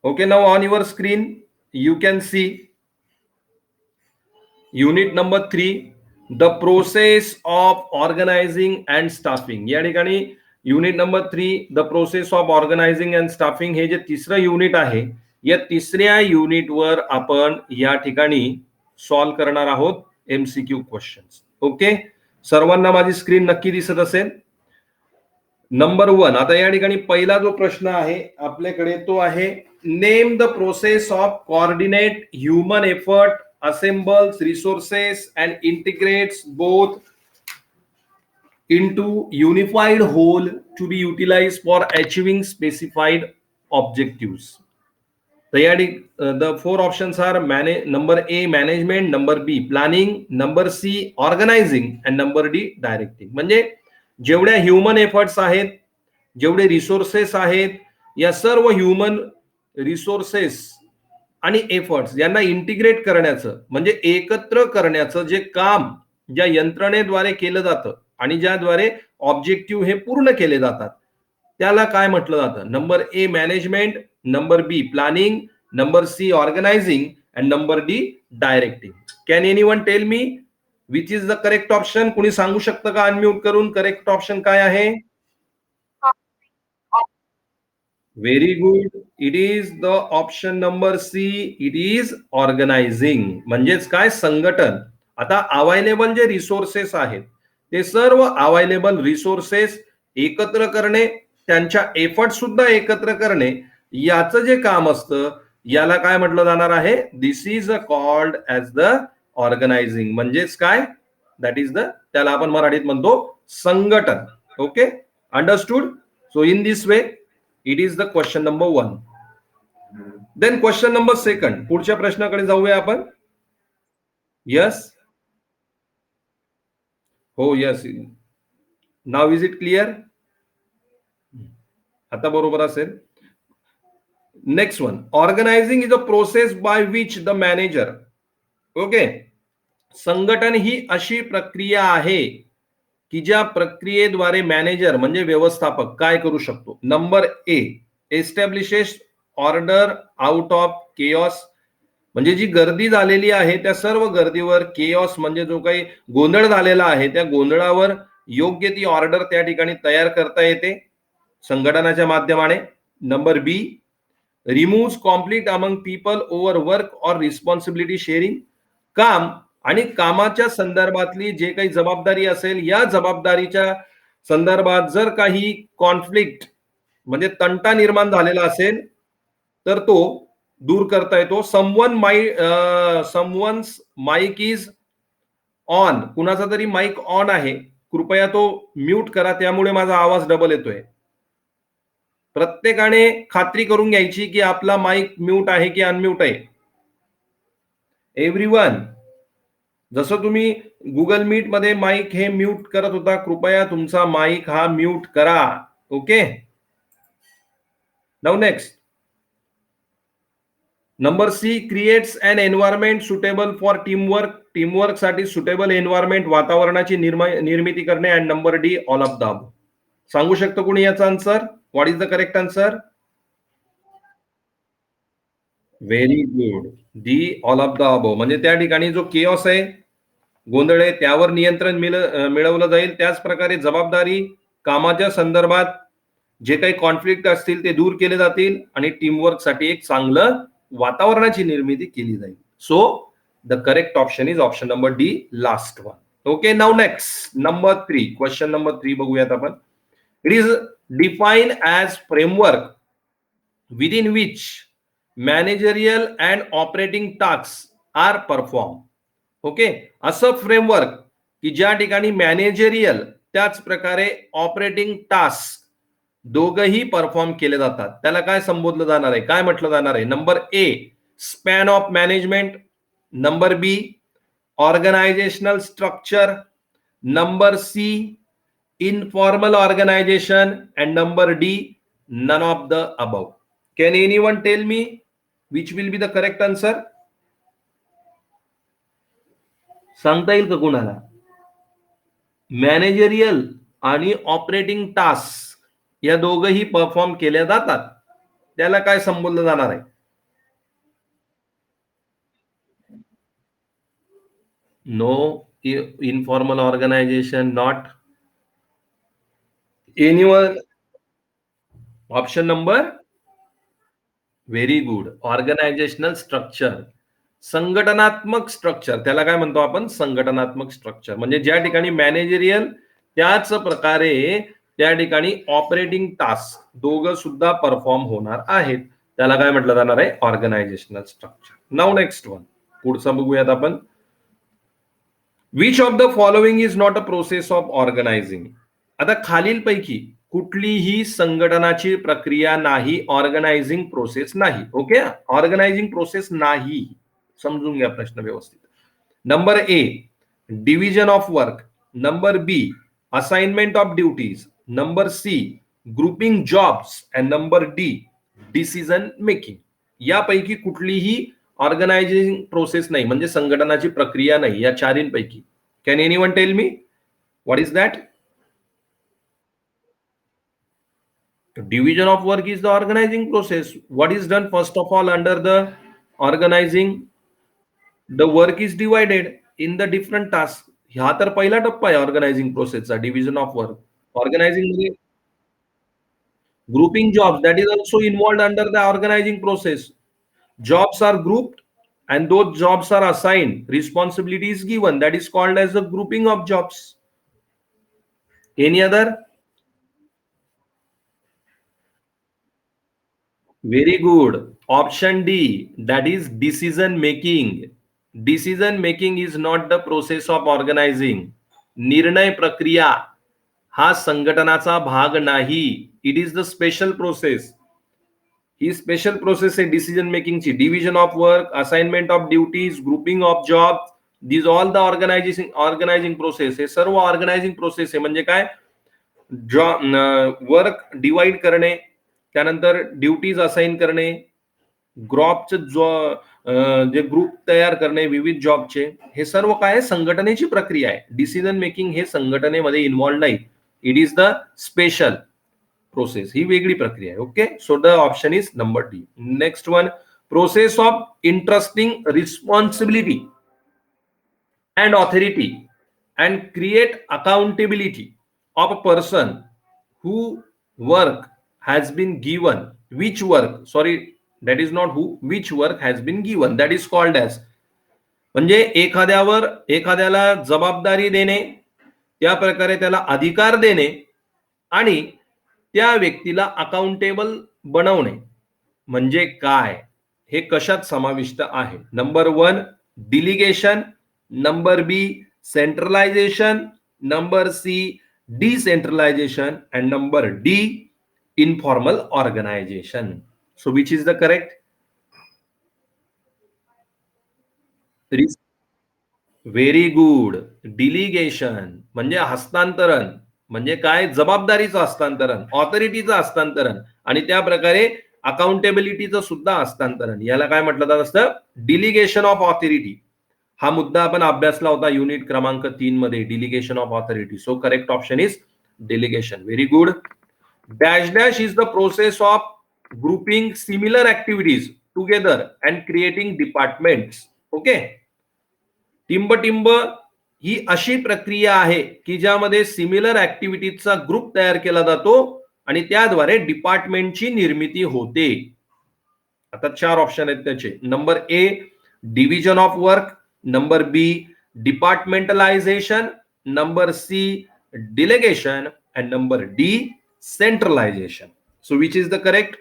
Okay, now on your screen, you can see unit number 3, the process of organizing and staffing. या ठिकाणी unit number 3, the process of organising and staffing, हे जे तिसरं unit आहे, या तिसऱ्या युनिटवर आपण या ठिकाणी सॉल्व करणार आहोत एमसीक्यू क्वेश्चन्स. ओके, सर्वांना माझी स्क्रीन नक्की दिसत असेल. नंबर 1, आता या ठिकाणी पहिला जो प्रश्न आहे आपल्याकडे तो आहे, name the process of coordinate human effort, assembles resources and integrates both into unified whole to be utilized for achieving specified objectives. The 4 options are number A management, number B planning, number C organizing and number D directing. म्हणजे जेवढ्या human efforts आहेत, जेवढे resources आहेत, या सर्व human resources आणि efforts यांना integrate करण्याचं, म्हणजे एकत्र करण्याचं जे काम ज्या यंत्रणेद्वारे केलं जातं आणि ज्याद्वारे ऑब्जेक्टिव्ह हे पूर्ण केले जातात, त्याला काय म्हटलं जातं? Number A management, number B planning, number C organising and number D directing. Can anyone tell me which is the correct option? कुणी सांगू शकतं का अनम्यूट करून करेक्ट ऑप्शन काय आहे? Very good, it is the option number C, it is organising. म्हणजेच काय? संघटन. आता अवेलेबल जे रिसोर्सेस आहेत ते सर्व अवेलेबल रिसोर्सेस एकत्र करणे, त्यांच्या एफर्ट सुद्धा एकत्र करणे, याचं जे काम असतं याला काय म्हटलं जाणार आहे? This is called as the organising. म्हणजेच काय? दॅट इज द, त्याला आपण मराठीत म्हणतो संघटन. Okay, understood? So in this way it is the question number 1. then question number 2, पुढच्या प्रश्नाकडे जाऊया आपण. yes, हो, yes, now is it clear? आता बरोबर असेल. Next one, organising is a process by which the manager. Okay, संघटन ही अशी प्रक्रिया आहे की ज्या प्रक्रियेद्वारे मॅनेजर म्हणजे व्यवस्थापक काय करू शकतो? Number A establishes order out of chaos. म्हणजे जी गर्दी झालेली आहे त्या सर्व गर्दीवर, केऑस म्हणजे जो काही गोंधळ झालेला आहे त्या गोंधळावर योग्य ती ऑर्डर त्या ठिकाणी तयार करता येते संघटनाच्या माध्यमाने. Number B remove conflict among people over work or responsibility sharing. काम आणि कामाच्या संदर्भातली जे काही जबाबदारी असेल, या जबाबदारीच्या संदर्भात जर काही कॉन्फ्लिक्ट म्हणजे तंटा निर्माण झालेला असेल तर तो दूर करता येतो. समवन्स माईक इज ऑन, कुणाचा तरी माईक ऑन आहे, कृपया तो म्यूट करा, त्यामुळे माझा आवाज डबल येतोय. प्रत्येकाने खात्री करून घ्यायची की आपला माईक म्यूट आहे की अनम्यूट आहे. एव्हरीवन, जसं तुम्ही गुगल मीट मध्ये माईक हे म्यूट करत होता, कृपया तुमचा माईक हा म्यूट करा. Okay, now next, number C creates an environment suitable for teamwork. Teamwork साठी सुटेबल एन्व्हायरमेंट, वातावरणाची निर्मिती करणे. And number D all of the above. सांगू शकतो कोणी याचा answer? What is the correct answer? Very good, D all of the above. म्हणजे त्या ठिकाणी जो केऑस आहे, गोंधळ आहे, त्यावर नियंत्रण मिळवलं जाईल. त्याच प्रकारे जबाबदारी, कामाच्या संदर्भात जे काही कॉन्फ्लिक्ट असतील ते दूर केले जातील आणि टीमवर्क साठी एक चांगलं वातावरणाची निर्मिती केली जाईल. So the correct option is option number D, last one. Okay, now next number 3, question number 3 बघूयात आपण. It is define as framework within which managerial and operating task are perform. Okay, असं फ्रेमवर्क की ज्या ठिकाणी managerial त्याच प्रकारे operating task दोघही perform केले जातात, त्याला काय संबोधलं जाणार आहे, काय म्हटलं जाणार आहे? Number A span of management, number B organisational structure, number C informal organisation and number D none of the above. Can anyone tell me which will be the correct answer? सांगता येईल का कोणाला? मॅनेजरियल आणि operating task या दोघही perform केल्या जातात, त्याला काय संबोधलं जाणार आहे? No. Informal organization, not. Anyone? Option number? Very good. Organisational structure. संघटनात्मक स्ट्रक्चर, त्याला काय म्हणतो आपण? संघटनात्मक स्ट्रक्चर. म्हणजे ज्या ठिकाणी मॅनेजरियल, त्याच प्रकारे त्या ठिकाणी ऑपरेटिंग टास्क दोघं सुद्धा परफॉर्म होणार आहेत, त्याला काय म्हटलं जाणार आहे? Organisational structure. Now next one, पुढचा बघूयात आपण. Which of the following is not a process of organising? आता खालीलपैकी कुठलीही संघटनाची प्रक्रिया नाही, ऑर्गनायझिंग प्रोसेस नाही. ओके, ऑर्गनायझिंग प्रोसेस नाही. समजून घ्या प्रश्न व्यवस्थित. Number A, division of work. Number B, assignment of duties. Number C, grouping jobs. And number D, decision making. यापैकी कुठलीही ऑर्गनायझिंग प्रोसेस नाही, म्हणजे संघटनाची प्रक्रिया नाही, या चारींपैकी. Can anyone tell me what is that? Division of work is the organizing process. What is done first of all under the organizing? The work is divided in the different tasks. हा तर पहिला टप्पा आहे organising प्रोसेसचा, division of work. Organising मध्ये grouping jobs, that is also involved under the organizing process. Jobs are grouped and those jobs are assigned. Responsibility is given. That is called as the grouping of jobs. Any other? Very good. Option D, that is decision making. Decision making is not the process of organizing. निर्णय प्रक्रिया हा संघटनाचा भाग नाही. It is the special process. ही special process आहे decision मेकिंगची. Division of work, assignment of duties, grouping of job, this all the organising process. हे सर्व ऑर्गनायझिंग प्रोसेस आहे. म्हणजे काय? वर्क डिवाइड करणे, त्यानंतर ड्युटीज असाइन करणे, जे ग्रुप तयार करणे विविध जॉबचे, हे सर्व काय संघटनेची प्रक्रिया आहे. डिसिजन मेकिंग हे संघटनेमध्ये इन्व्हॉल्व नाही. It is the special process. ही वेगळी प्रक्रिया आहे. Okay, so the option is number D. Next one, process of interesting responsibility and authority and create accountability of a person who work has been given. Which work, sorry, that is not who, which work has been given, that is called as. म्हणजे एखाद्याला जबाबदारी देणे, त्या प्रकारे त्याला अधिकार देणे आणि त्या व्यक्तीला अकाउंटेबल बनवणे म्हणजे काय, हे कशात समाविष्ट आहे? Number one, delegation. Number B, centralisation. Number C, decentralisation. And number D, informal organisation. So which is the correct? Very good. Delegation म्हणजे हस्तांतरण, म्हणजे काय? जबाबदारीचं हस्तांतरण, ऑथॉरिटीचं हस्तांतरण आणि त्या प्रकारे अकाउंटेबिलिटीचं सुद्धा हस्तांतरण. याला काय म्हटलं जात असतं? Delegation of authority. हा मुद्दा आपण अभ्यासला होता युनिट क्रमांक 3 मध्ये, delegation of authority. So correct option is delegation. Very good. Dash dash is the process of grouping similar activities together and creating departments. Okay, टिंब ही अशी प्रक्रिया आहे की ज्यामध्ये सिमिलर ऍक्टिव्हिटीजचा ग्रुप तयार केला जातो आणि त्याद्वारे डिपार्टमेंटची निर्मिती होते. आता 4 ऑप्शन आहेत त्याचे. Number A, division of work. Number B, departmentalisation. Number C, delegation. And number D, centralisation. So which is the correct?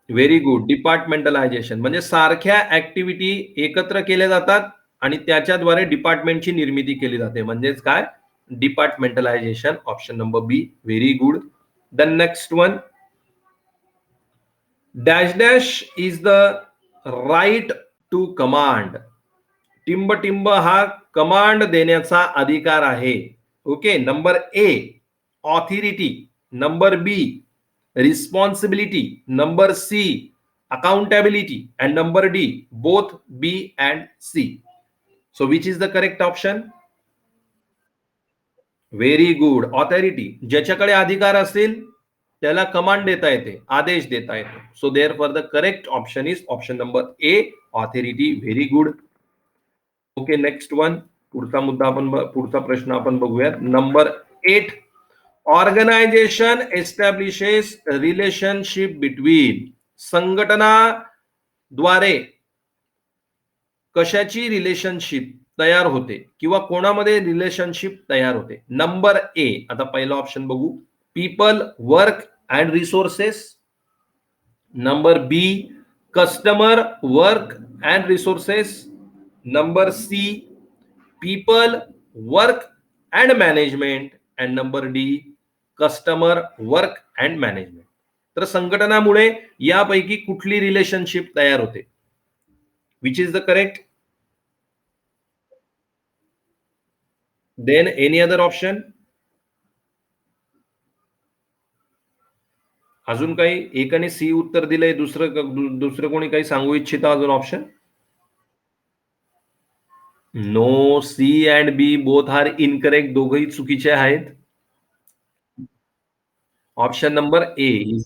Very good. Departmentalisation म्हणजे सारख्या ऍक्टिव्हिटी एकत्र केल्या जातात आणि त्याच्याद्वारे डिपार्टमेंटची निर्मिती केली जाते. म्हणजेच काय? Departmentalisation. Option number B. Very good. The next one, dash dash is the right to command. टिंब हा कमांड देण्याचा अधिकार आहे. Okay, number A, authority. Number B, responsibility. Number C, accountability. And number D, both B and C. So which is the correct option? Very good. Authority. ज्याच्याकडे अधिकार असेल त्याला command देता येते, आदेश देता येतो. So therefore the correct option is option number A, authority. Very good. Okay, next one. पुढचा मुद्दा आपण पुढचा प्रश्न आपण बघूयात. Number 8. Organisation establishes relationship between. संघटनाद्वारे कशाची रिलेशनशिप तयार होते किंवा कोणामध्ये रिलेशनशिप तयार होते? नंबर ए, आता पहिला ऑप्शन बघू. People, work and resources. Number B, customer, work and resources. Number C, people, work and management. And number D, customer, work and management. तर संघटनामुळे यापैकी कुठली रिलेशनशिप तयार होते? Which is the correct? Then any other option? अजून काही? एक आणि सी उत्तर दिलंय, दुसरं कोणी काही सांगू इच्छिता अजून option? No, C and B both are incorrect. दोघही चुकीचे आहेत. Option number A is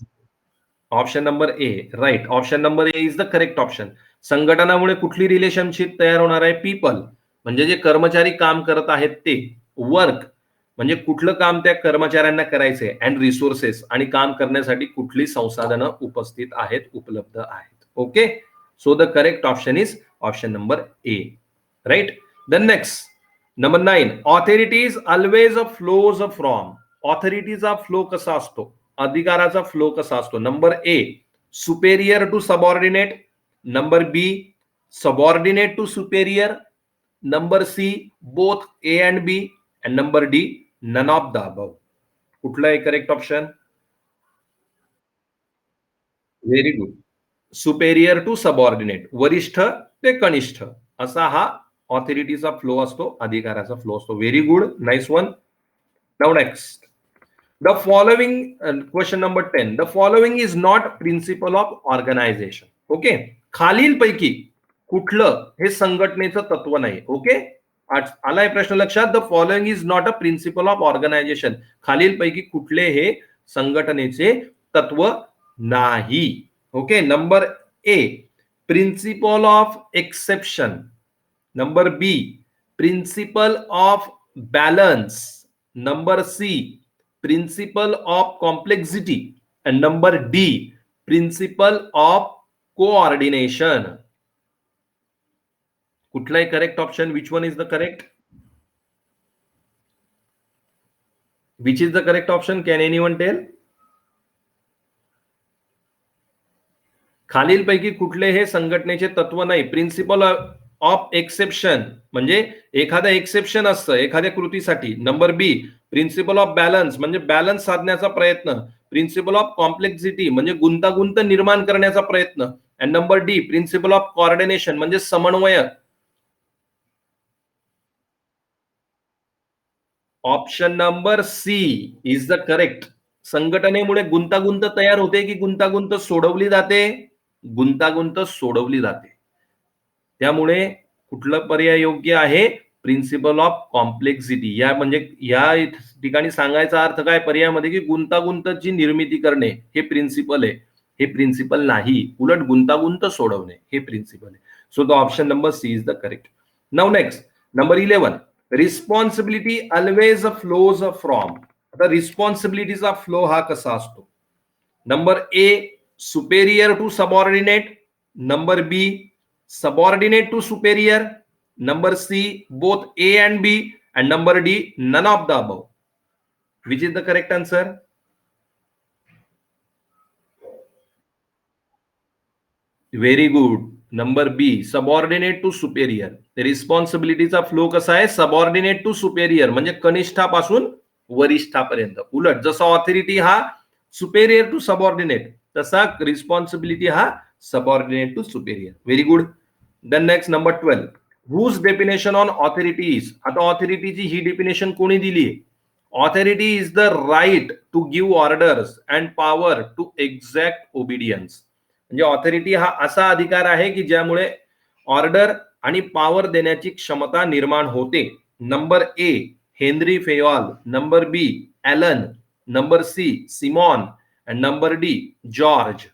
option number A, right. Option number A is the correct option. संघटनामुळे कुठली रिलेशनशिप तयार होणार आहे? पीपल म्हणजे जे कर्मचारी काम करत आहेत ते. वर्क म्हणजे कुठलं काम त्या कर्मचाऱ्यांना करायचंय. अँड रिसोर्सेस आणि काम करण्यासाठी कुठली संसाधनं उपस्थित आहेत, उपलब्ध आहेत. Okay, so the correct option is option number A, right. The next, number 9. Authorities always flows from. ऑथॉरिटीचा फ्लो कसा असतो? अधिकाराचा फ्लो कसा असतो? Number A, superior to subordinate. Number B, subordinate to superior. Number C, both A and B. And number D, none of the above. कुठला आहे correct option? Very good. Superior to subordinate, वरिष्ठ ते कनिष्ठ, असा हा ऑथॉरिटीचा flow असतो, अधिकाराचा flow असतो. Very good, nice one. Now next, the following, question number 10. The following is not principle of organisation. Okay, खालील पैकी कुठलं हे संघटनेचं तत्व नाही? ओके, आलाय प्रश्न लक्षात? The following is not a principle of organisation. खालील पैकी कुठले हे संघटनेचे तत्व नाही? Okay, number A, principle of exception. Number B, principle of balance. Number C, principle of complexity. And number D, principle of coordination. कुठलाही correct option? Which one is the correct? Which is the correct option? Can anyone tell? खालीलपैकी कुठले हे संघटनेचे तत्व नाही? Principal of exception म्हणजे एखादं exception असतं एखाद्या कृतीसाठी. Number B, principle of balance म्हणजे बॅलन्स साधण्याचा प्रयत्न. प्रिन्सिपल ऑफ कॉम्प्लेक्सिटी म्हणजे गुंतागुंत निर्माण करण्याचा प्रयत्न. And number D, principle of coordination म्हणजे समन्वय. Option number C is the correct. संघटनेमुळे गुंतागुंत तयार होते की गुंतागुंत सोडवली जाते? गुंतागुंत सोडवली जाते. त्यामुळे कुठलं पर्याय योग्य आहे? Principle of complexity. या म्हणजे या ठिकाणी सांगायचा अर्थ काय पर्यायामध्ये? की गुंतागुंतची निर्मिती करणे हे प्रिन्सिपल आहे. हे प्रिन्सिपल नाही, उलट गुंतागुंत सोडवणे हे प्रिन्सिपल आहे. So the option number C is the correct. Now next, number 11. Responsibility always flows from. आता रिस्पॉन्सिबिलिटीचा फ्लो हा कसा असतो? Number A, superior to subordinate. Number B, subordinate to superior. Number C, both A and B. And number D, none of the above. Which is the correct answer? Very good. Number B, subordinate to superior. रिस्पॉन्सिबिलिटीचा flow कसा आहे? Subordinate to superior म्हणजे कनिष्ठापासून वरिष्ठापर्यंत. उलट जसा authority हा superior to subordinate, तसा responsibility हा subordinate to superior. Very good. Then next, number 12. Whose definition on authority is? आता ऑथॉरिटीची ही डेफिनेशन कोणी दिली? Authority is the right to give orders and power to exact obedience. म्हणजे authority हा असा अधिकार आहे की ज्यामुळे ऑर्डर आणि पॉवर देण्याची क्षमता निर्माण होते. Number A, Henri Fayol. Number B, Allen. Number C, Simon. and number D, George.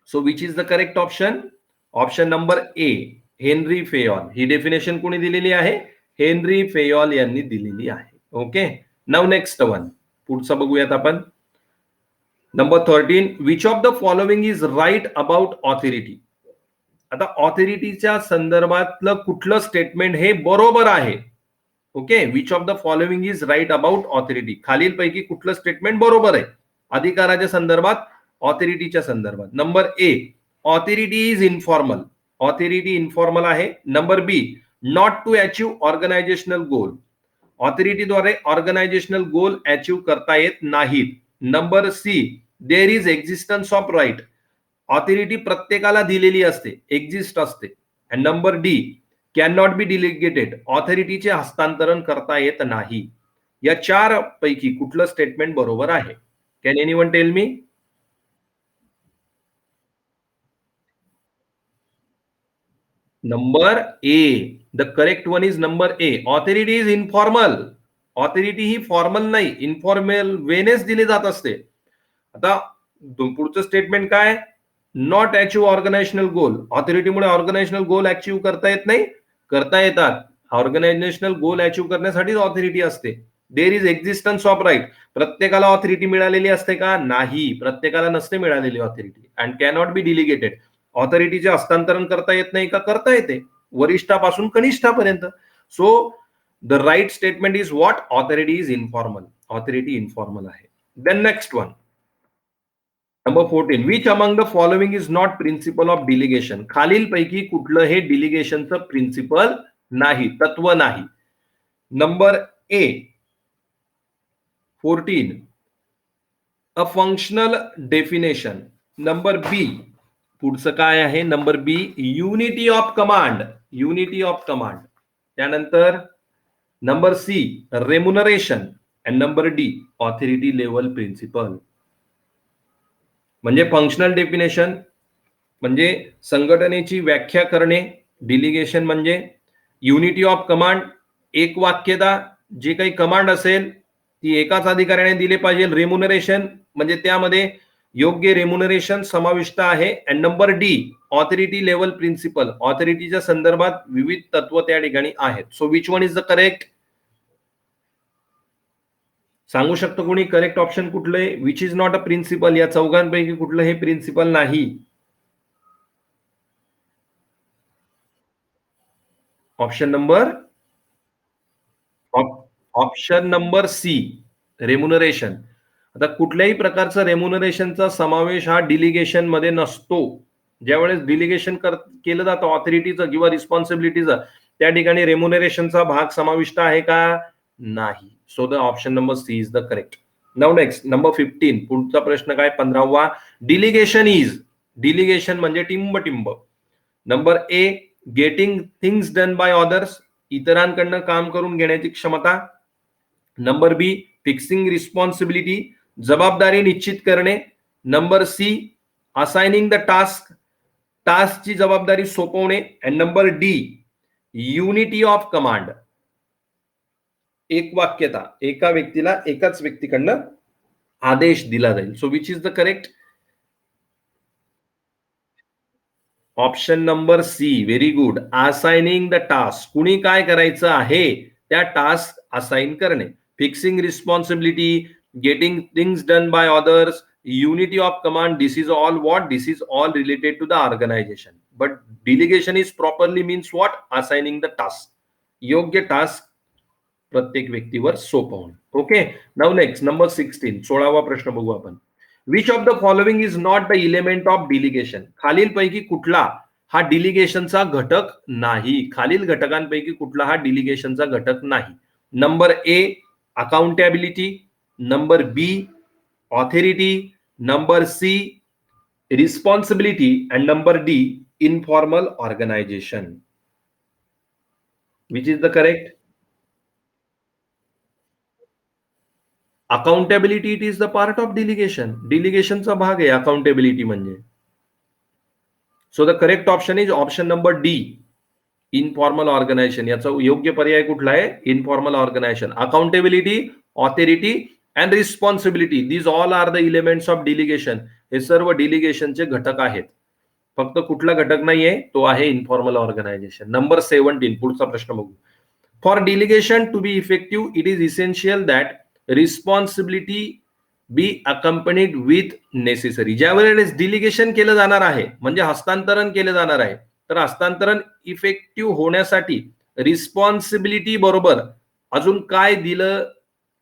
So which is the correct option? Option number A, Henri Fayol. ही डेफिनेशन कोणी दिलेली आहे? हेनरी फेयॉल यांनी दिलेली आहे. ओके, नाउ नेक्स्ट वन, पुढचं बघूयात आपण. Number 13, which of the following is right about authority. आता ऑथॉरिटीच्या संदर्भातलं कुठलं स्टेटमेंट हे बरोबर आहे? Okay, which of the following is right about authority. खालीलपैकी कुठलं स्टेटमेंट बरोबर आहे अधिकाराच्या संदर्भात, ऑथॉरिटीच्या संदर्भात? Number A, authority is informal. Authority informal आहे. Number B, not to achieve organisational goal. ऑथॉरिटीद्वारे ऑर्गनायझेशनल गोल अचीव करता येत नाहीत. Number C, there is existence of right. Authority प्रत्येकाला दिलेली असते, एक्झिस्ट असते. And number D, can not be delegated. ऑथॉरिटीचे हस्तांतरण करता येत नाही. या चार पैकी कुठलं स्टेटमेंट बरोबर आहे? Can anyone tell me? Number A, the correct one is number A. Authority is informal. Authority ही फॉर्मल नाही, इन्फॉर्मल वेनेच दिली जात असते. आता पुढचं स्टेटमेंट काय? Not achieve organisational goal. ऑथॉरिटीमुळे ऑर्गनायझेशनल गोल अचीव करता येत नाही? करता येतात. ऑर्गनायझेशनल गोल अचीव करण्यासाठी ऑथॉरिटी असते. There is existence of right. प्रत्येकाला ऑथॉरिटी मिळालेली असते का? नाही, प्रत्येकाला नसते मिळालेली authority. And cannot be delegated. ऑथॉरिटीचे हस्तांतरण करता येत नाही का? करता येते, वरिष्ठापासून कनिष्ठापर्यंत. So the right statement is what? Authority is informal. Authority informal आहे. Then next one, number 14, which among the following is not principle of delegation. खालीलपैकी कुठलं हे डिलिगेशनचं प्रिन्सिपल नाही, तत्व नाही? Number A, 14, a functional definition. Number B, पुढचं काय आहे? Number B, unity of command. Unity of command. त्यानंतर number C, remuneration. And number D, authority level principle. म्हणजे फंक्शनल डेफिनेशन म्हणजे संघटनेची व्याख्या करणे, डिलिगेशन म्हणजे युनिटी ऑफ कमांड, एक वाक्यता, जे काही कमांड असेल ती एकाच अधिकाऱ्याने दिले पाहिजे. रेम्युनरेशन म्हणजे त्यामध्ये योग्य रेम्युनरेशन समाविष्ट आहे. And number D, authority level principle. ऑथॉरिटीच्या संदर्भात विविध तत्व त्या ठिकाणी आहेत. So which one is the correct? सांगू शकतो कोणी करेक्ट ऑप्शन कुठलं आहे? Which is not a principle. या चौघांपैकी कुठलं हे प्रिन्सिपल नाही? Option number, option number C, remuneration. आता कुठल्याही प्रकारचा रेम्युनरेशनचा समावेश हा डिलिगेशन मध्ये नसतो. ज्यावेळेस डिलिगेशन केलं जातं ऑथॉरिटीचं किंवा रिस्पॉन्सिबिलिटीचं, त्या ठिकाणी रेम्युनरेशनचा भाग समाविष्ट आहे का? नाही. So the option number C is the correct. Now next, number 15, पुढचा प्रश्न काय? 15वा, डिलिगेशन इज. डिलिगेशन म्हणजे टिंब. Number A, getting things done by others. इतरांकडनं काम करून घेण्याची क्षमता. Number B, fixing responsibility. जबाबदारी निश्चित करणे. Number C, assigning the task. टास्कची जबाबदारी सोपवणे. And number D, unity of command. एक वाक्यता, एका व्यक्तीला एकाच व्यक्तीकडनं आदेश दिला जाईल. So which is the correct? Option number C, very good. Assigning the task. कुणी काय करायचं आहे त्या टास्क असाइन करणे. Fixing responsibility, getting things done by others, unity of command. This is all what? This is all related to the organisation. But delegation is properly means what? Assigning the task. योग्य task प्रत्येक व्यक्तीवर सोपवणे. Okay, now next, number 16, 16वा प्रश्न बघू आपण. Which of the following is not the element of delegation. खालीलपैकी कुठला हा डिलिगेशनचा घटक नाही? खालील घटकांपैकी कुठला हा डिलिगेशनचा घटक नाही? Number A, accountability. Number B, authority. Number C, responsibility. And number D, informal organisation. Which is the correct? Accountability, it is the part of delegation. डिलिगेशनचा भाग आहे अकाउंटेबिलिटी म्हणजे. So the correct option is option number D, informal organisation. याचा योग्य पर्याय कुठला आहे? Informal organisation. Accountability, authority and responsibility, these all are the elements of delegation. हे सर्व डिलिगेशनचे घटक आहेत. फक्त कुठला घटक नाहीये, तो आहे इन्फॉर्मल ऑर्गनायझेशन. नंबर 17, पुढचा प्रश्न बघू. For delegation to be effective it is essential that responsibility be accompanied with necessary. ज्या वेळेस डिलिगेशन केलं जाणार आहे, म्हणजे हस्तांतरण केलं जाणार आहे, तर हस्तांतरण इफेक्टिव्ह होण्यासाठी रिस्पॉन्सिबिलिटी बरोबर अजून काय दिलं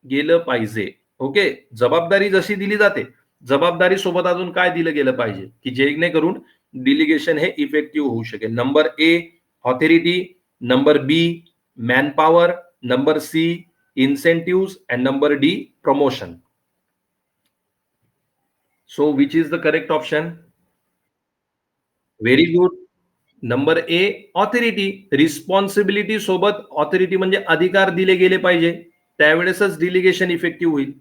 गेलं पाहिजे. ओके, जबाबदारी जशी दिली जाते, जबाबदारी सोबत अजून काय दिलं गेलं पाहिजे की जेणेकरून डिलिगेशन हे इफेक्टिव्ह होऊ शकेल. Number A authority, number B manpower, number C incentive and number D promotion. So which is the correct option? Very good. Number A authority. Responsibility सोबत ऑथॉरिटी म्हणजे अधिकार दिले गेले पाहिजे, त्यावेळेसच डिलिगेशन इफेक्टिव्ह होईल.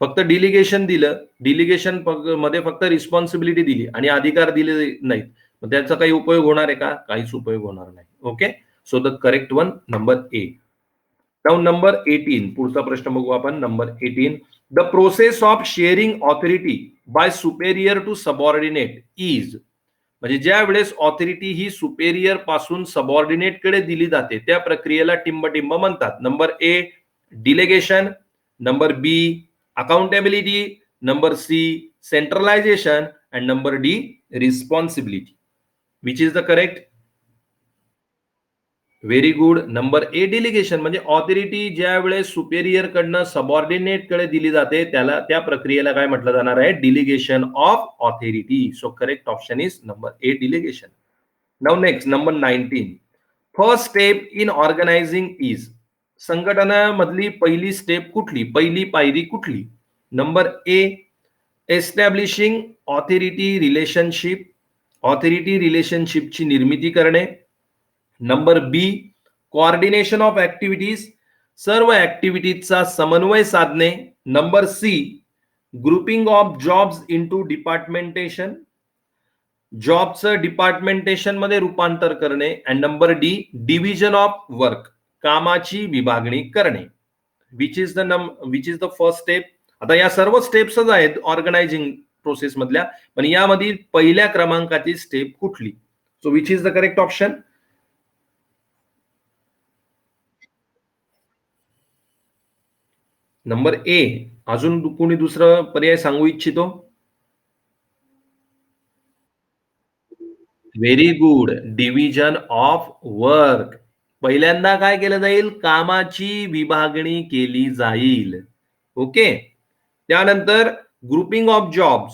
फक्त डिलिगेशन दिलं, डिलिगेशन मध्ये फक्त रिस्पॉन्सिबिलिटी दिली आणि अधिकार दिले नाहीत, मग त्याचा काही उपयोग होणार आहे का? काहीच उपयोग होणार नाही. Okay, so the correct one number A. Now number 18, पुढचा प्रश्न बघू आपण. Number 18, the process of sharing authority by superior to subordinate is. म्हणजे ज्या वेळेस ऑथॉरिटी ही सुपेरियर पासून सबऑर्डिनेट कडे दिली जाते, त्या प्रक्रियेला टिंबटिंब म्हणतात. Number A delegation, number B accountability, number C centralisation and number D responsibility. Which is the correct? Very good. Number A delegation. म्हणजे ऑथॉरिटी ज्या वेळेस सुपेरियर कडनं सबऑर्डिनेट कडे दिली जाते, त्याला त्या प्रक्रियेला काय म्हटलं जाणार आहे? Delegation of authority. So correct option is number A delegation. Now next number 19, first step in organising is. संघटनामधली पहिली स्टेप कुठली, पहिली पायरी कुठली? Number A establishing authority relationship. Authority रिलेशनशिपची निर्मिती करणे. Number B coordination of activities, सर्व ऍक्टिव्हिटीजचा समन्वय साधणे. Number C grouping of jobs into departmentation, जॉबचं डिपार्टमेंटेशन मध्ये रूपांतर करणे. And number D division of work, कामाची विभागणी करणे. Which is the first step? आता या सर्व स्टेप्सच आहेत ऑर्गनायझिंग प्रोसेस मधल्या, पण यामधील पहिल्या क्रमांकाची स्टेप कुठली? So which is the correct option? Number ए. अजून कोणी दुसरं पर्याय सांगू इच्छितो? Very good. Division of work. पहिल्यांदा काय केलं जाईल? कामाची विभागणी केली जाईल. ओके, त्यानंतर ग्रुपिंग ऑफ जॉब्स,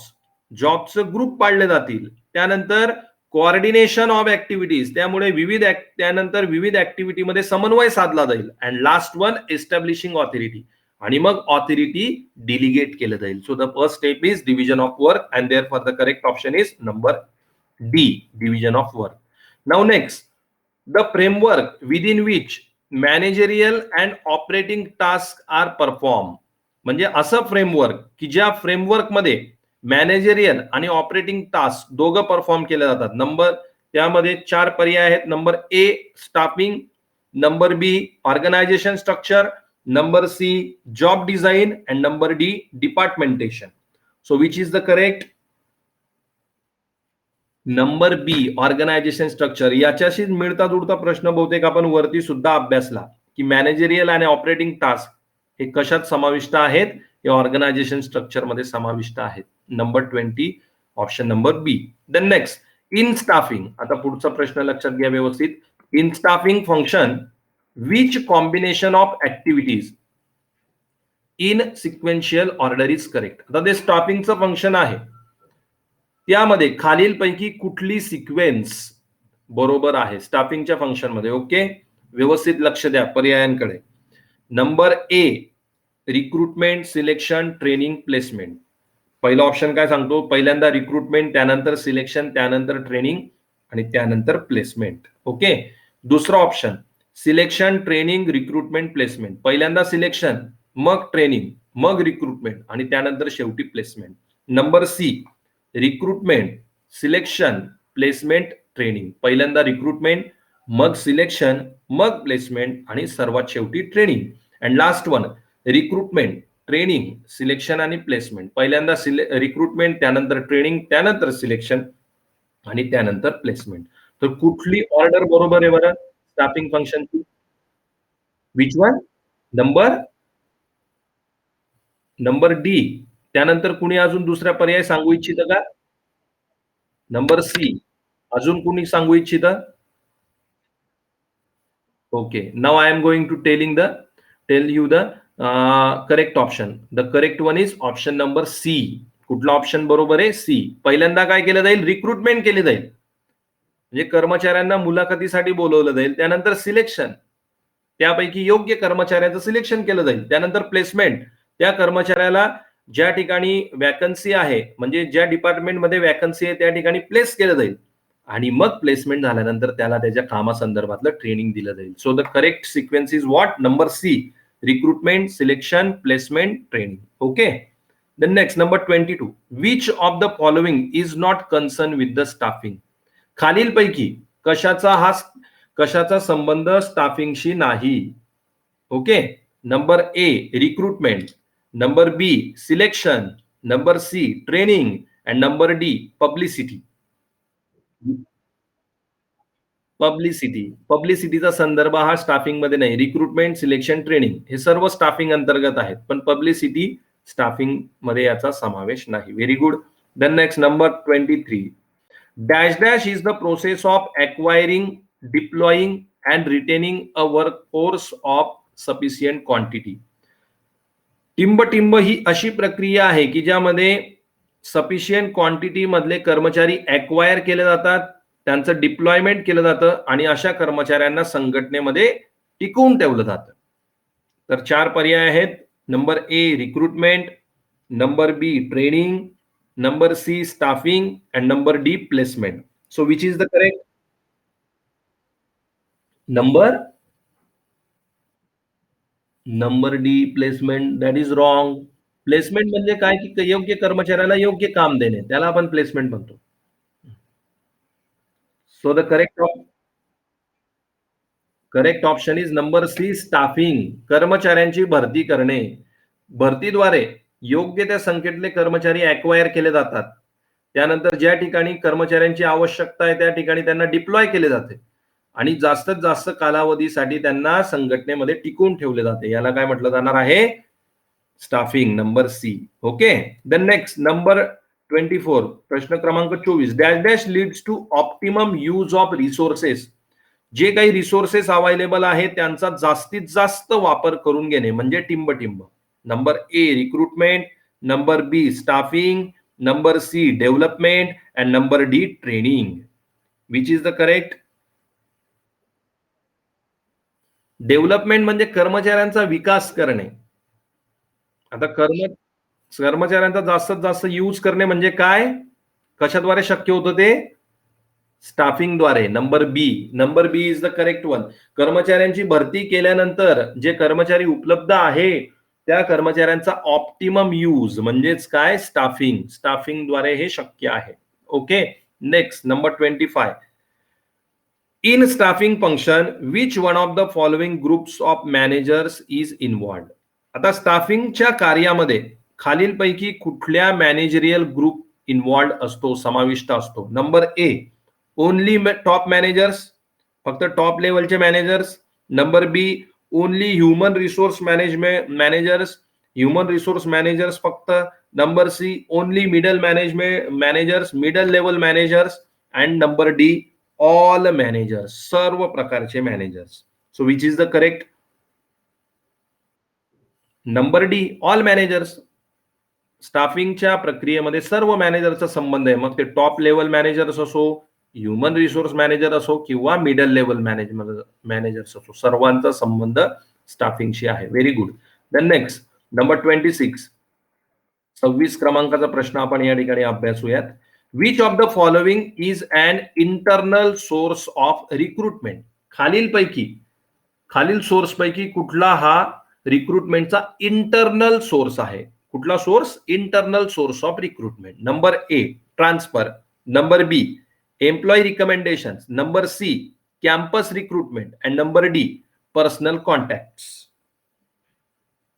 जॉबचं ग्रुप पाडले जातील. त्यानंतर कोऑर्डिनेशन ऑफ ऍक्टिव्हिटीज, त्यामुळे त्यानंतर विविध ऍक्टिव्हिटीमध्ये समन्वय साधला जाईल. And last one establishing authority, आणि मग ऑथॉरिटी डिलिगेट केलं जाईल. So the first step is division of work and therefore the correct option is number D division of work. Now next, the framework within which managerial and operating task are perform. म्हणजे असं framework की ज्या framework मध्ये managerial आणि operating task दोघं perform केले जातात. त्यामध्ये 4 पर्याय आहेत. Number A staffing, number B organisation structure, number C job design and number D departmentation. So which is the correct? Number B organisation structure. याच्याशी मिळता जुळता प्रश्न बहुतेक आपण वरती सुद्धा अभ्यासला की मॅनेजरियल आणि ऑपरेटिंग टास्क हे कशात समाविष्ट आहेत? हे ऑर्गनायझेशन स्ट्रक्चर मध्ये समाविष्ट आहेत. Number 20 option number B. Then next, in staffing. आता पुढचा प्रश्न लक्षात घ्या व्यवस्थित. In staffing function which combination of activities in sequential order is correct. आता ते स्टाफिंगचं फंक्शन आहे, त्यामध्ये खालीलपैकी कुठली सिक्वेन्स बरोबर आहे स्टाफिंगच्या फंक्शन मध्ये? ओके, व्यवस्थित लक्ष द्या पर्यायांकडे. Number A recruitment, selection, training, placement. पहिला ऑप्शन काय सांगतो? पहिल्यांदा रिक्रुटमेंट, त्यानंतर सिलेक्शन, त्यानंतर ट्रेनिंग आणि त्यानंतर प्लेसमेंट. ओके, दुसरा option selection, training, recruitment, placement. पहिल्यांदा सिलेक्शन, मग ट्रेनिंग, मग रिक्रुटमेंट आणि त्यानंतर शेवटी placement. Number C recruitment, selection, placement, training. पहिल्यांदा रिक्रुटमेंट, मग सिलेक्शन, मग प्लेसमेंट आणि सर्वात शेवटी training. And last one recruitment, training, selection आणि प्लेसमेंट. पहिल्यांदा रिक्रुटमेंट, त्यानंतर ट्रेनिंग, त्यानंतर सिलेक्शन आणि त्यानंतर प्लेसमेंट. तर कुठली ऑर्डर बरोबर आहे बरं स्टाफिंग फंक्शनची? Which one? Number number D. त्यानंतर कुणी अजून दुसरा पर्याय सांगू इच्छितं का? Number C. अजून कुणी सांगू इच्छितं? Okay. Now I am going to tell you the correct option. The correct one is option number C. कुठला ऑप्शन बरोबर आहे? सी. पहिल्यांदा काय केलं जाईल? रिक्रुटमेंट केली जाईल. म्हणजे कर्मचाऱ्यांना मुलाखतीसाठी बोलवलं जाईल. त्यानंतर सिलेक्शन. त्यापैकी योग्य कर्मचाऱ्याचं सिलेक्शन केलं जाईल. त्यानंतर प्लेसमेंट. त्या कर्मचाऱ्याला ज्या ठिकाणी वॅकन्सी आहे, म्हणजे ज्या डिपार्टमेंटमध्ये वॅकन्सी आहे त्या ठिकाणी प्लेस केलं जाईल. आणि मग प्लेसमेंट झाल्यानंतर त्याला त्याच्या कामासंदर्भातलं ट्रेनिंग दिलं जाईल. So the correct sequence is what? Number C. Recruitment, selection, placement, training. Okay. The next number 22. Which of the following is not concern with the staffing? खालीलपैकी कशाचा संबंध स्टाफिंगशी नाही? Okay. Number A recruitment, number B selection, number C training and number D publicity. पब्लिसिटीचा संदर्भ हा staffing मध्ये नाही. रिक्रुटमेंट, सिलेक्शन, ट्रेनिंग हे सर्व स्टाफिंग अंतर्गत आहेत, पण पब्लिसिटी स्टाफिंग मध्ये याचा समावेश नाही. Very good. The next number 23. Dash dash is the process of acquiring, deploying and retaining a workforce of sufficient quantity. टिंब ही अशी प्रक्रिया आहे की ज्यामध्ये सफिशियंट क्वांटिटी मधले कर्मचारी एक्वायर केले जातात, त्यांचं डिप्लॉयमेंट केलं जातं आणि अशा कर्मचाऱ्यांना संघटनेमध्ये टिकवून ठेवलं जातं. तर 4 पर्याय आहेत. Number A recruitment, number B training, number C staffing and number D placement. So which is the correct? Number D placement. That is wrong. Placement म्हणजे काय की योग्य कर्मचाऱ्याला योग्य काम देणे, त्याला आपण प्लेसमेंट म्हणतो. So the correct option is number C staffing. कर्मचाऱ्यांची भरती करणे. भरतीद्वारे योग्य त्या संख्येतले कर्मचारी एक्वायर केले जातात. त्यानंतर ज्या ठिकाणी कर्मचाऱ्यांची आवश्यकता आहे त्या ठिकाणी त्यांना डिप्लॉय केले जाते आणि जास्तीत जास्त कालावधीसाठी त्यांना संघटनेमध्ये टिकवून ठेवले जाते. याला काय म्हटलं जाणार आहे? Staffing. Number C. Okay. The next number 24. प्रश्न क्रमांक 24. Dash dash leads to optimum use of resources. जे काही रिसोर्सेस अवेलेबल आहेत त्यांचा जास्तीत जास्त वापर करून घेणे म्हणजे टिंब. Number A recruitment, number B staffing, number C development and number D training. Which is the correct? Development म्हणजे कर्मचाऱ्यांचा विकास करणे. आता कर्मचाऱ्यांचा जास्तीत जास्त यूज करणे म्हणजे काय? कशाद्वारे शक्य होतं ते? स्टाफिंगद्वारे. Number B is the correct one. कर्मचाऱ्यांची भरती केल्यानंतर जे कर्मचारी उपलब्ध आहे त्या कर्मचाऱ्यांचा ऑप्टिमम यूज म्हणजेच काय? स्टाफिंगद्वारे हे शक्य आहे. Okay. Next number 25. In staffing function which one of the following groups of managers is involved? आता स्टाफिंगच्या कार्यामध्ये खालीलपैकी कुठल्या मॅनेजरियल ग्रुप इन्व्हॉल्ड असतो, समाविष्ट असतो? Number A only top managers, फक्त टॉप लेवलचे managers. Number B only human resource managers फक्त. Number C only middle managers, middle level managers and number D all managers, सर्व प्रकारचे managers. So which is the correct? Number D all managers. स्टाफिंगच्या प्रक्रियेमध्ये सर्व मॅनेजरचा संबंध आहे, मग ते टॉप लेवल मॅनेजर्स असो, ह्युमन रिसोर्स मॅनेजर असो किंवा मिडल लेवल मॅनेजर्स असो, सर्वांचा संबंध स्टाफिंगशी आहे. Very good. The next number 26. 26 क्रमांकाचा प्रश्न आपण या ठिकाणी अभ्यासूयात. Which of the following is an internal source of recruitment? खालील सोर्स पैकी कुठला हा रिक्रुटमेंटचा इंटरनल सोर्स आहे? कुठला source? Internal source of recruitment. Number A transfer, number B employee recommendation, number C campus recruitment and number D personal contact.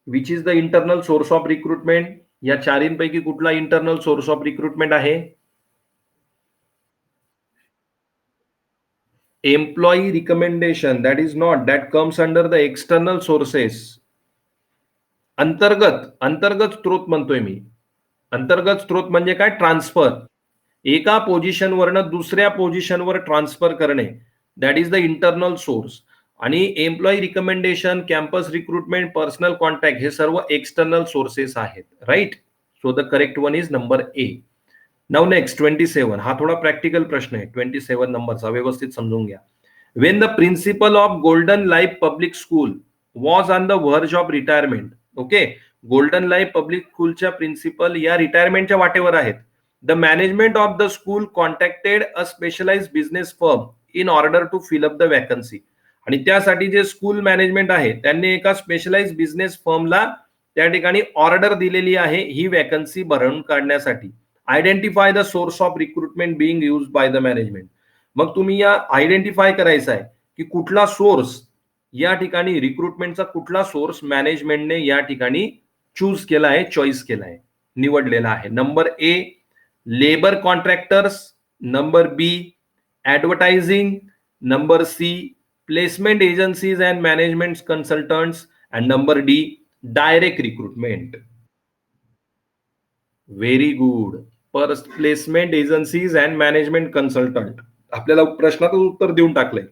Which is the internal source of recruitment? या चारींपैकी कुठला internal source of recruitment आहे? Employee recommendation, that is not, that comes under the external sources. अंतर्गत स्त्रोत म्हणतोय मी. अंतर्गत स्त्रोत म्हणजे काय? ट्रान्सफर. एका पोझिशनवरनं दुसऱ्या पोझिशनवर ट्रान्सफर करणे, that is the internal source. आणि employee recommendation, campus recruitment, personal contact हे सर्व एक्सटर्नल सोर्सेस आहेत. Right. So the correct one is number A. Now next 27. हा थोडा प्रॅक्टिकल प्रश्न आहे. 27 नंबरचा व्यवस्थित समजून घ्या. When the principal of Golden Life Public School was on the verge of retirement. Okay. Golden Life Public स्कूलच्या प्रिन्सिपल या रिटायरमेंटच्या वाटेवर आहेत. The management of the school contacted a specialised business firm in order to fill up the vacancy. आणि त्यासाठी जे school management आहे त्यांनी एका स्पेशलाइज्ड बिझनेस फर्मला त्या ठिकाणी ऑर्डर दिलेली आहे ही वॅकन्सी भरून काढण्यासाठी. Identify the source of recruitment Bing use by the management. मग तुम्ही या आयडेंटिफाय करायचं आहे की कुठला सोर्स या ठिकाणी रिक्रुटमेंटचा कुठला सोर्स मॅनेजमेंटने या ठिकाणी चूज केला आहे, चॉईस केला आहे, निवडलेला आहे. Number A labour contractors, number B advertising, number C placement agencies and management consultants, and number D direct recruitment. Very good. Placement agencies and management consultant. आपल्याला प्रश्नातच उत्तर देऊन टाकलंय.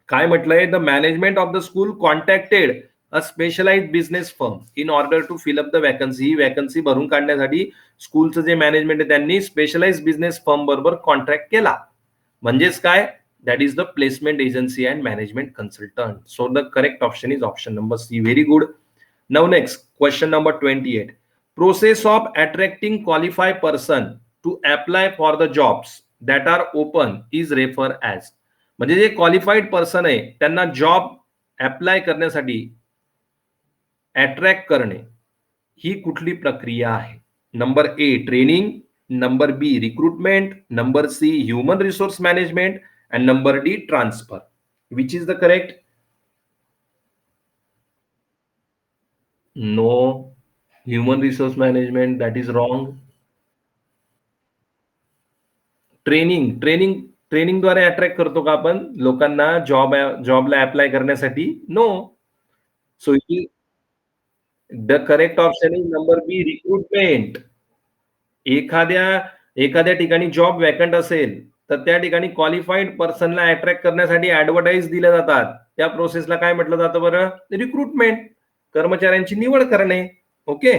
काय म्हटलंय? The management of the school contacted a specialised business firm in order to fill up the vacancy. ही vacancy भरून काढण्यासाठी स्कूलचं जे मॅनेजमेंट आहे त्यांनी स्पेशलाइज्ड बिझनेस फर्म बरोबर कॉन्ट्रॅक्ट केला. म्हणजेच काय? That is the placement agency and management consultant. So the correct option is option number C. Very good. Now next question number 28. Process of attracting qualified person to apply for the jobs that are open is referred as. म्हणजे जे qualified person आहे त्यांना job apply करण्यासाठी attract करणे ही कुठली प्रक्रिया आहे? Number A training, number B recruitment, number C human resource management, and number D transfer. Which is the correct? No. Human resource management, that is wrong. ट्रेनिंगद्वारे attract करतो का आपण लोकांना जॉबला अप्लाय करण्यासाठी? No. So the correct option is number B recruitment. एखाद्या एखाद्या ठिकाणी जॉब वॅकंट असेल तर त्या ठिकाणी क्वालिफाईड पर्सनला अट्रॅक्ट करण्यासाठी ऍडव्हर्टाईज दिल्या जातात. त्या प्रोसेसला काय म्हटलं जातं बरं? रिक्रुटमेंट. कर्मचाऱ्यांची निवड करणे. ओके.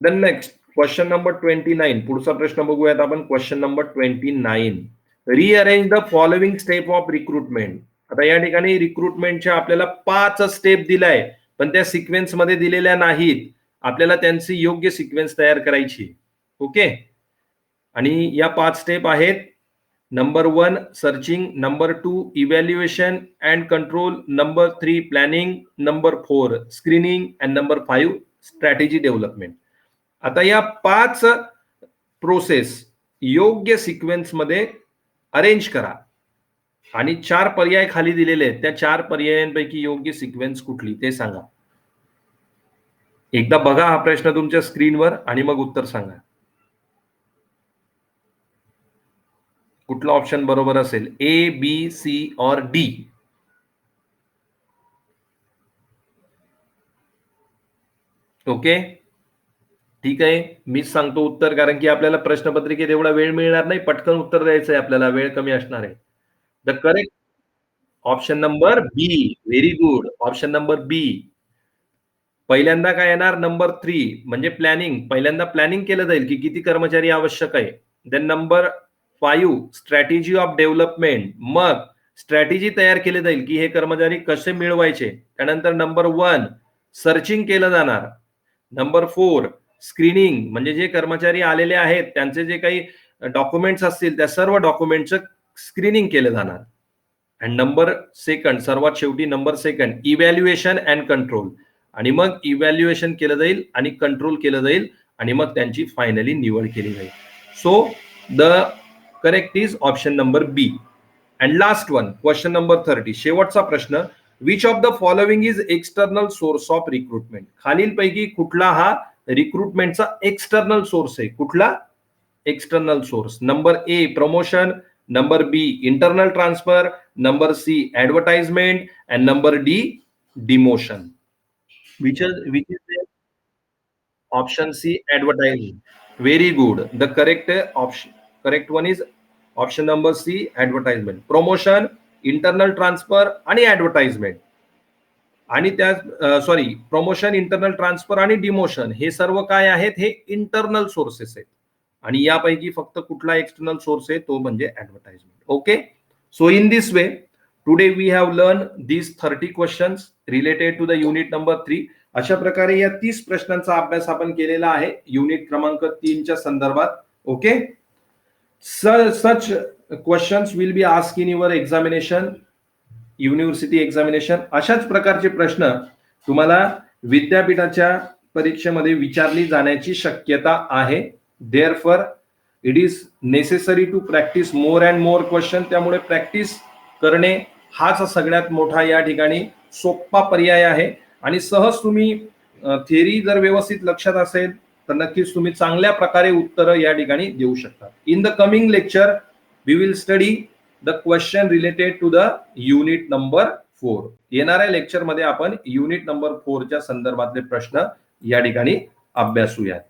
Then next question number 29. पुढचा प्रश्न बघूयात आपण. Question number 29. Rearrange the following step of recruitment. आता या ठिकाणी रिक्रुटमेंटच्या आपल्याला 5 स्टेप दिलाय पण त्या सिक्वेन्स मध्ये दिलेल्या नाहीत. आपल्याला त्यांची योग्य सिक्वेन्स तयार करायची. ओके. आणि या 5 स्टेप आहेत. Number 1 searching, number 2 evaluation and control, number 3 planning, number 4 screening, and number 5 strategy development. आता या 5 प्रोसेस योग्य सिक्वेन्स मध्ये अरेंज करा आणि 4 पर्याय खाली दिलेले आहेत. त्या 4 पर्यायांपैकी योग्य सिक्वेन्स कुठली ते सांगा. एकदा बघा हा प्रश्न तुमच्या स्क्रीनवर आणि मग उत्तर सांगा. कुठला ऑप्शन बरोबर असेल? ए, बी, सी और डी? ओके. ठीक आहे. मीच सांगतो उत्तर कारण की आपल्याला प्रश्नपत्रिकेत एवढा वेळ मिळणार नाही. पटकन उत्तर द्यायचं आहे आपल्याला. वेळ कमी असणार आहे. The correct option number B. Very good. Option number B. पहिल्यांदा काय येणार? नंबर 3 म्हणजे प्लॅनिंग. पहिल्यांदा प्लॅनिंग केलं जाईल की किती कर्मचारी आवश्यक आहे. Then number 5 strategy of development. मग स्ट्रॅटेजी तयार केली जाईल की हे कर्मचारी कसे मिळवायचे. त्यानंतर नंबर 1 सर्चिंग केलं जाणार. नंबर 4 स्क्रीनिंग म्हणजे जे कर्मचारी आलेले आहेत त्यांचे जे काही डॉक्युमेंट्स असतील त्या सर्व डॉक्युमेंटचं स्क्रीनिंग केलं जाणार. अँड नंबर सेकंड सर्वात शेवटी number second evaluation and control. आणि मग इव्हॅल्युएशन केलं जाईल आणि कंट्रोल केलं जाईल आणि मग त्यांची फायनली निवड केली जाईल. So the correct is option number B. And last one question number 30. शेवटचा प्रश्न. Which of the following is external source of recruitment, खालीलपैकी कुठला हा रिक्रुटमेंटचा एक्सटर्नल सोर्स आहे, कुठला external source? Number A promotion, number B internal transfer, number C advertisement and number D demotion. Which is option C advertising. Very good. The correct one is option number C advertisement. Promotion, internal transfer आणि advertisement, आणि त्या sorry promotion, internal transfer आणि demotion हे सर्व काय आहेत? हे internal sources आहेत. आणि यापैकी फक्त कुठला एक्सटर्नल सोर्स आहे? तो म्हणजे advertisement. Okay. So in this way today we have learn this 30 questions related to the unit number 3. अशा प्रकारे या 30 प्रश्नांचा अभ्यास आपण केलेला आहे युनिट क्रमांक 3च्या संदर्भात. Okay. Such questions will be ask in your examination, university examination. अशाच प्रकारचे प्रश्न तुम्हाला विद्यापीठाच्या परीक्षेमध्ये विचारली जाण्याची शक्यता आहे. Therefore it is necessary to practice more and more question. त्यामुळे प्रॅक्टिस करणे हाच सगळ्यात मोठा या ठिकाणी सोपा पर्याय आहे. आणि सहज तुम्ही थिअरी जर व्यवस्थित लक्षात असेल तर नक्कीच तुम्ही चांगल्या प्रकारे उत्तरं या ठिकाणी देऊ शकता. In the coming lecture we will study the question related to the unit number 4. येणाऱ्या लेक्चरमध्ये आपण युनिट नंबर 4च्या संदर्भातले प्रश्न या ठिकाणी अभ्यासूयात.